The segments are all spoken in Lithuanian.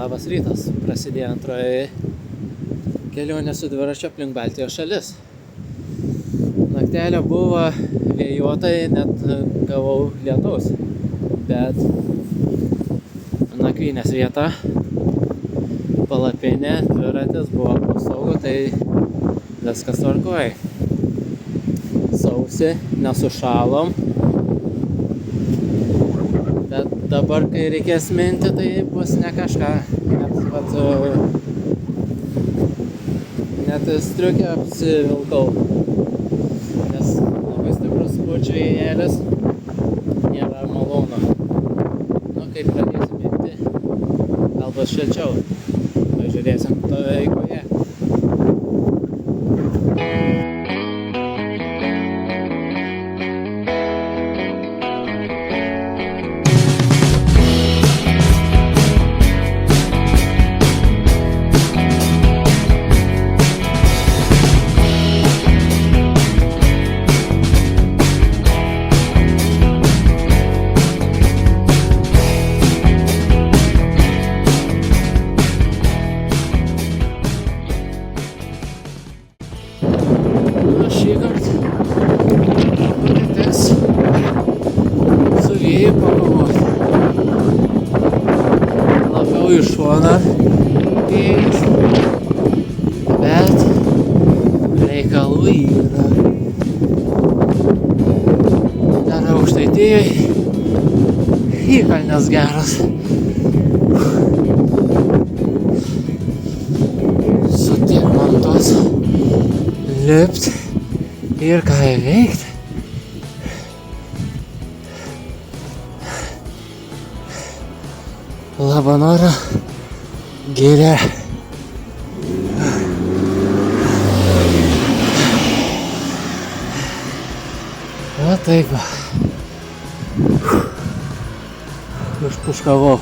Labas rytas. Prasidėjo antroji kelionė su dviračiu aplink Baltijos šalis. Naktelė buvo vėjuotai, net gavau lietaus. Bet nakvynės vieta, palapinė, dviratis buvo po stogu, tai viskas tvarkoj. Sausi, nesušalom. Bet dabar, kai reikės minti, tai bus ne kažką. Net striukę apsivilkau. Nes labai stiprus pučia vėjėlis. Nėra malonu. Kai pradėsim minti, gal bus šilčiau. Pažiūrėsim to eigoje. Šįkart teks su vėju pakovoti. Labiau į šoną vėjas, bet reikalų yra. Dar Aukštaitijoj įkalnės geras. Sutiek man tos lipt ir ką veikt. Labanoro giria. Va taip va. Užpuškavau.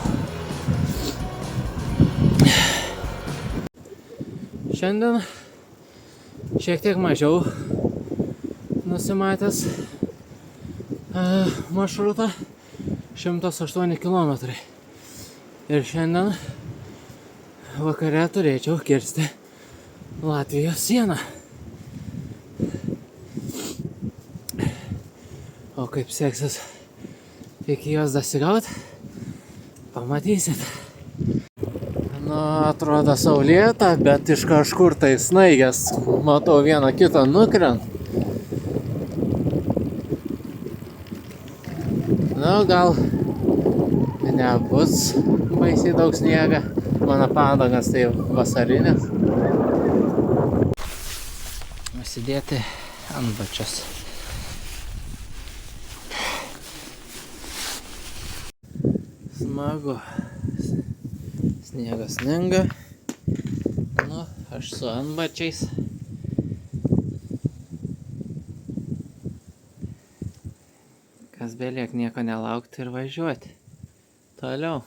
Šiandien šiek tiek mažiau nusimatęs maršrutą 108 km. Ir šiandien vakare turėčiau kirsti Latvijos sieną. O kaip seksis iki jos dasigaut, pamatysit. Atrodo saulėta, bet iš kažkur tai snaigės matau vieną kitą nukrent. Gal nebus baisiai daug sniega. Mano padangas tai vasarinės. Užsidėti antbačius. Smagu. Sniegas sninga. Aš su antbačiais. Kas beliek nieko nelaukti ir važiuoti. Toliau.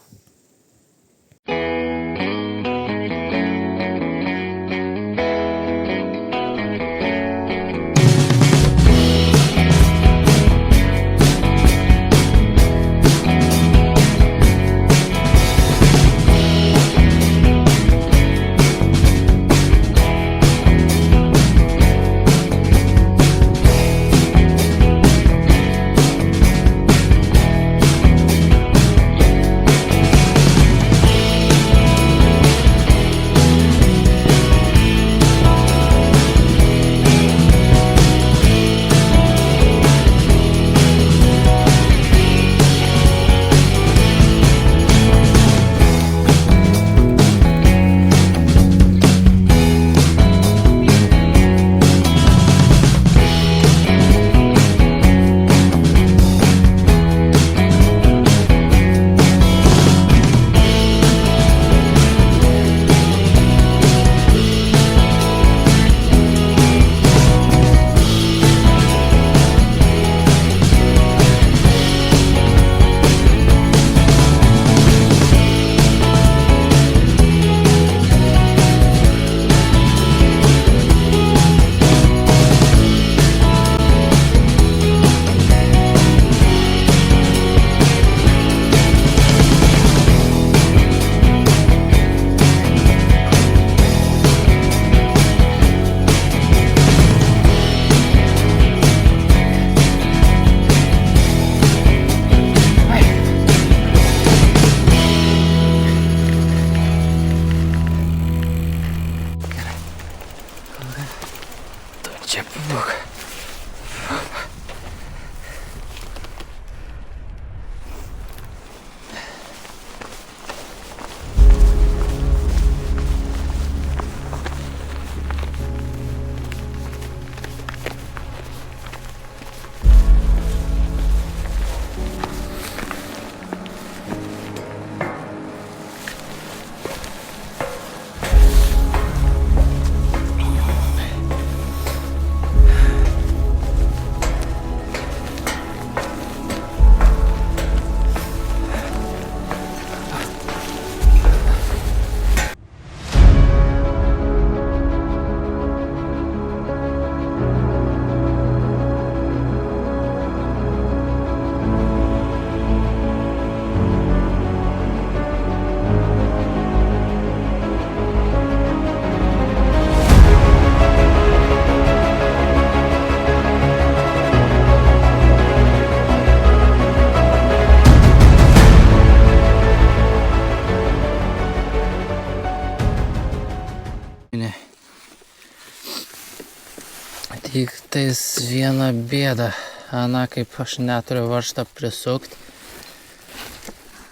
Tik tais viena bėda. Ana, kaip aš neturiu varžtą prisukti,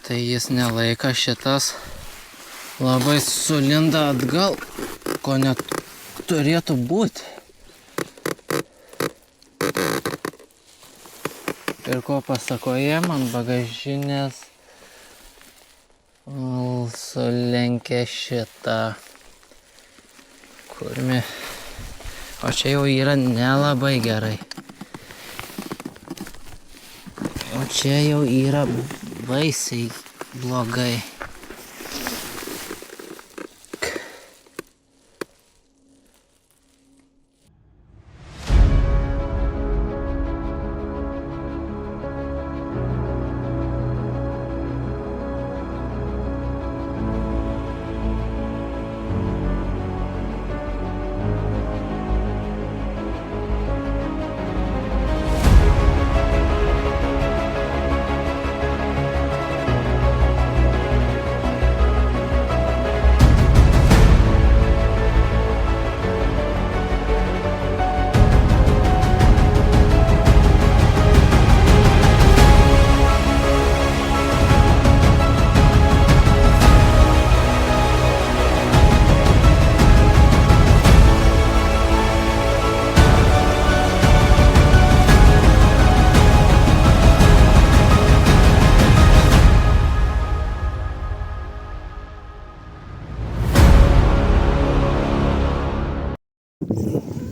tai jis nelaika šitas. Labai sulinda atgal, ko net turėtų būti. Ir ko pasakoje man bagažinės sulenkė šitą kurmį. O čia jau yra nelabai gerai. O čia jau yra baisiai blogai.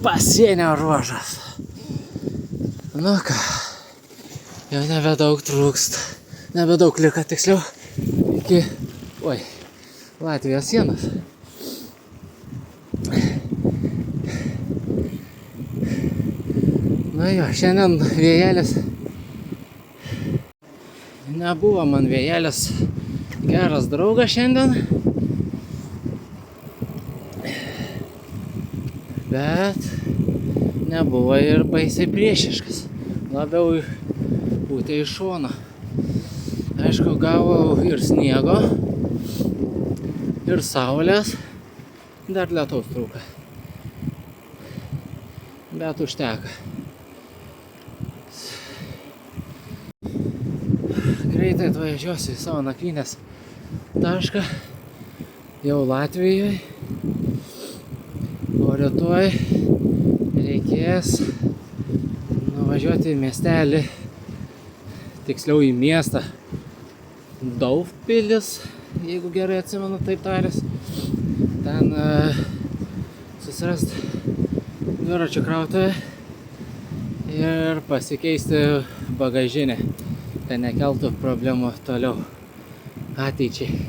Pasienio ruožas. Nu ką, jau nebedaug trūksta. Nebedaug liko tiksliau iki, Latvijos sienos. Na jo, šiandien vėjelis. Nebuvo man vėjelis geras draugas šiandien. Bet nebuvo ir baisiai priešiškas. Labiau pūtė iš šono. Aišku, gavau ir sniego, ir saulės, dar lietaus trūka. Bet užteka. Greitai atvažiuosiu į savo nakvynės tašką, jau Latvijoje. O rytoj reikės nuvažiuoti į miestelį, tiksliau į miestą Daugpilis, jeigu gerai atsimenu taip tarės. Ten susirasti dviračių krautuve ir pasikeisti bagažinę, kad nekeltų problemų toliau ateičiai.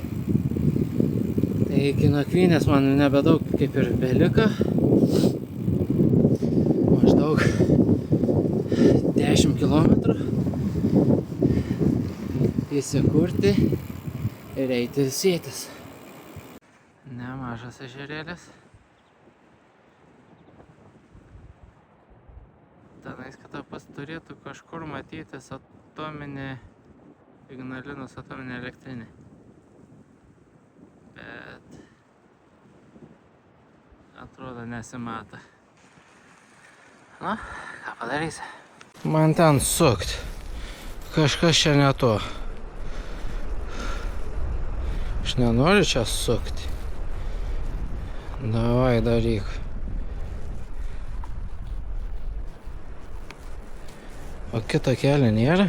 Tai iki nakvynės man nebedaug kaip ir belika. Maždaug 10 kilometrų įsikurti ir eiti ilsėtis. Nemažas ežerėlis. Tenais kitapas turėtų kažkur matytis Ignalinos atominė elektrinė. Bet atrodo nesimato. Nu, ką padarysi? Man ten sukt. Kažkas čia ne to. Aš nenoriu čia sukti. Davai, daryk. O kito kelio nėra?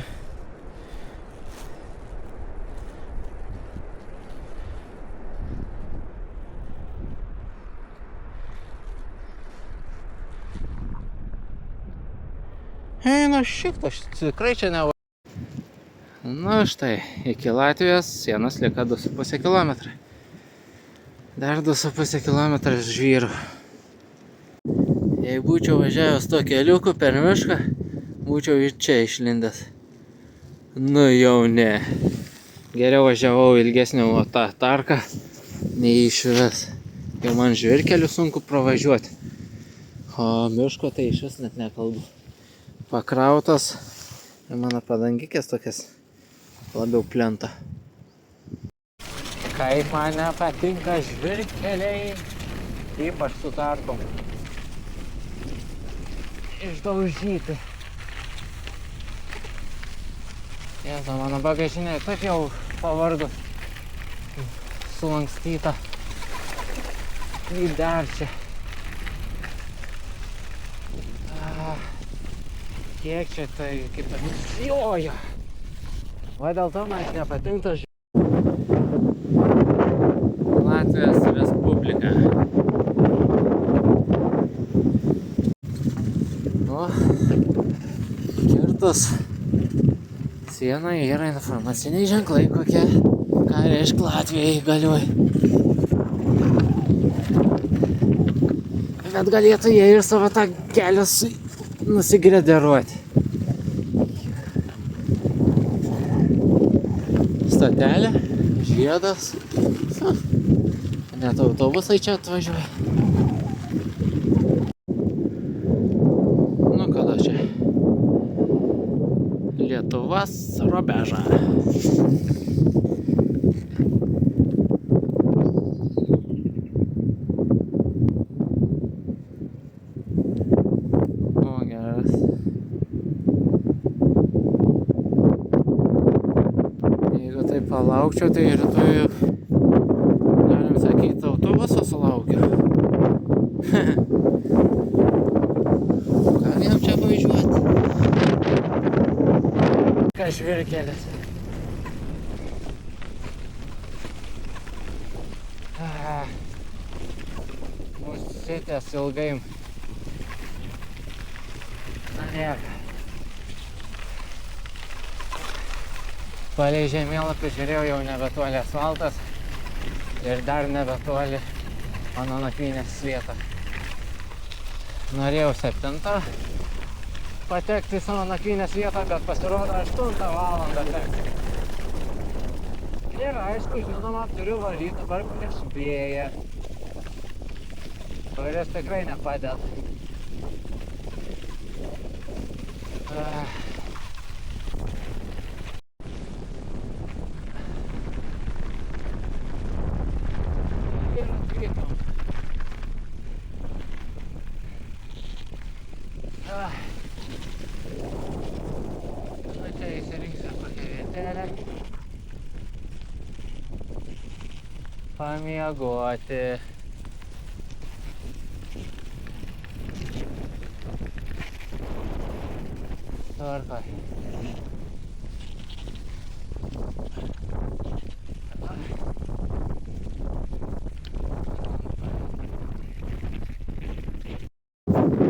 Na šitas tikrai čia ne. Na štai, iki Latvijos sienos lieka 2,5 km. Dar 2,5 km žvyru. Jei būčiau važiavęs to keliuku per mišką, būčiau ir čia išlindęs. Nu jau ne. Geriau važiavau ilgesnį tą tarką, nei išvis. Jau man žvyrkeliu sunku pravažiuoti. O miško tai išvis net nekalbu. Pakrautas ir mano padangikės tokias labiau plenta. Kaip man nepatinka žvyrkeliai, ypač su tarkom. išdaužyti. Jėza, mano bagažinė taip jau pavargus, sulankstyta. Į dar čia. Kiek čia tai, kaip ten, jojo. Va dėl to man nepatinka Latvijos Respublika. O, kirtus sieną yra informaciniai ženklai kokie, ką reiškia Latvijai galioja. Bet galėtų jie ir savo tą kelią nusigrederuoti. Stotelė, žiedas. Net autobusai čia atvažiuoja. Nu kada čia? Lietuvos rubeža. O, geras. Jeigu tai palaukčiau, tai rytoj, galim sakyti, autobuso sulaukiu. Kam jam čia važiuoti? Ką žvirkelis. Mūsų sėtės ilgai. Nelieka. Palei žemėlapį žiūrėjau, jau nebetoli asfaltas ir dar nebetoli mano nakvynės vieta. Norėjau 7 patekti į savo nakvynės vietą, bet pasirodo 8 valandą tekti. Ir aišku, žinoma, turiu varyti dabar prieš vėją, kuris tikrai nepadeda. Ir atvykom. Nu čia įsirinksiu kokią vietelę. Pamiegoti. Tvarkoj.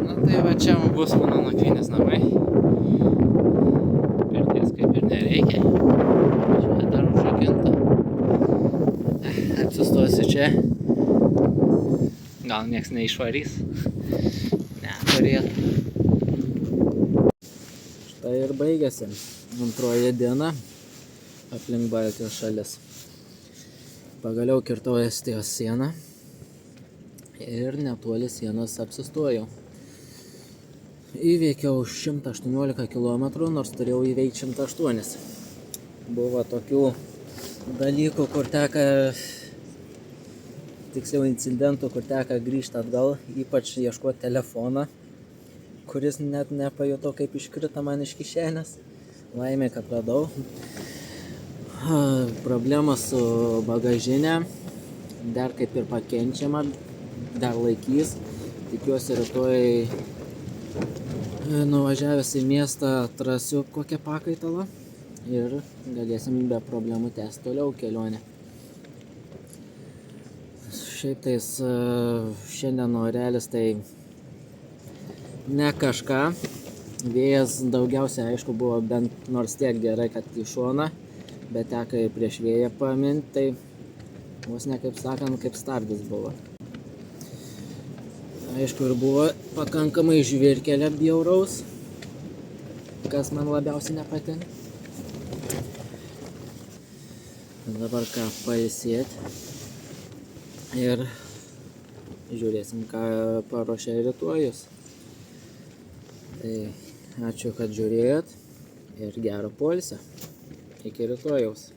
Na tai va čia bus mano nakvynės namai. Pirties kaip ir nereikia. Čia dar užrakinta. Apsistosiu čia. Gal nieks neišvarys. Neturėtų. Štai ir baigėsi antroji diena aplink Baltijos šalis. Pagaliau kirtau Estijos sieną ir netoli sienos apsistojau. Įveikiau 118 km, nors turėjau įveikti 108. Buvo tokių dalykų, kur teka, tiksliau incidentų, kur teka grįžti atgal, ypač ieškoti telefoną, kuris net nepajutau, kaip iškrito man iš kišenės. Laimė, kad radau. Problema su bagažinė, dar kaip ir pakenčiama, dar laikys. Tikiuosi rytoj nuvažiavęs į miestą atrasiu kokią pakaitalą ir galėsim be problemų tęsti toliau kelionę. Šiaip tais šiandien orelis tai ne kažką. Vėjas daugiausia, aišku, buvo bent nors tiek gerai, kad į šoną, bet teka ir prieš vėją paminti, tai vos ne kaip sakant, kaip stardis buvo. Aišku, ir buvo pakankamai žvyrkelio bjauraus, kas man labiausiai nepatinka. Dabar ką, pailsėti ir žiūrėsim, ką paruošė rytojus. Tai ačiū, kad žiūrėjot ir gero poilsio. Iki rytojaus.